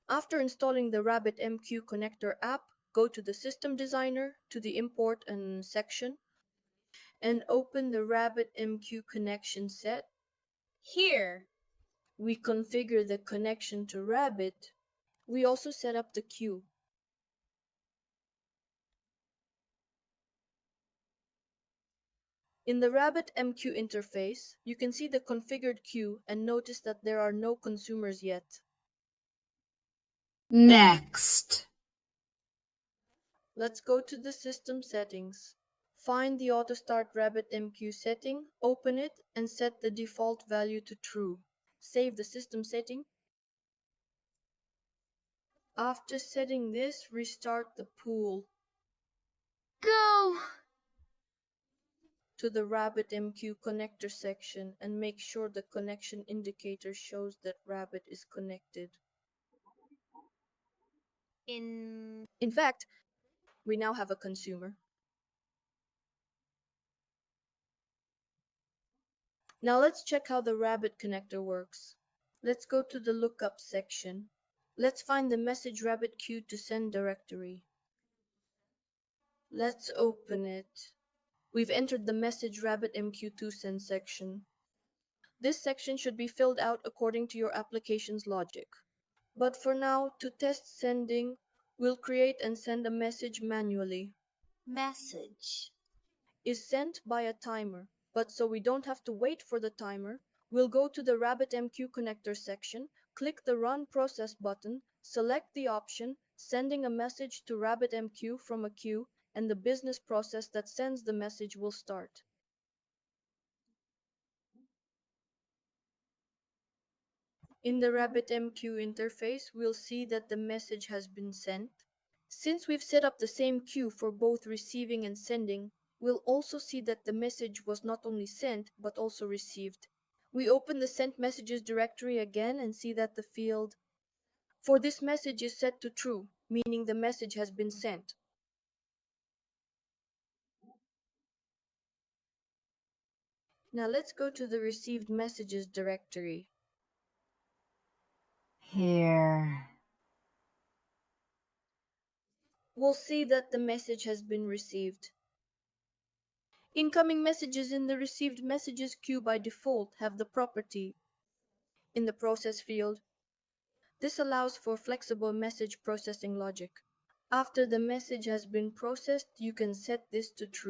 After installing the RabbitMQ connector app, go to the System Designer, to the Import and section, and open the RabbitMQ connection set. Here, We configure the connection to Rabbit. We also set up the queue. In the RabbitMQ interface, you can see the configured queue and notice that there are no consumers yet. next, Let's go to the system settings. Find the Auto Start RabbitMQ setting, open it, and set the default value to true. Save the system setting. After setting this, restart the pool. go, To the RabbitMQ connector section and make sure the connection indicator shows that Rabbit is connected. in In fact, we now have a consumer. Now let's check how the Rabbit connector works. Let's go to the lookup section. Let's find the message RabbitQ to send directory. Let's open it. We've entered the message RabbitMQ to send section. This section should be filled out according to your application's logic. But for now, to test sending, we'll create and send a message manually. message, Is sent by a timer, but so we don't have to wait for the timer, we'll go to the RabbitMQ connector section, click the Run Process button, select the option Sending a message to RabbitMQ from a queue, and the business process that sends the message will start. In the RabbitMQ interface, we'll see that the message has been sent. Since we've set up the same queue for both receiving and sending, we'll also see that the message was not only sent, but also received. We open the Sent Messages directory again and see that the field for this message is set to true, meaning the message has been sent. Now let's go to the Received Messages directory. here, We'll see that the message has been received. Incoming messages in the Received Messages queue by default have the property in the Process field. This allows for flexible message processing logic. After the message has been processed, you can set this to true.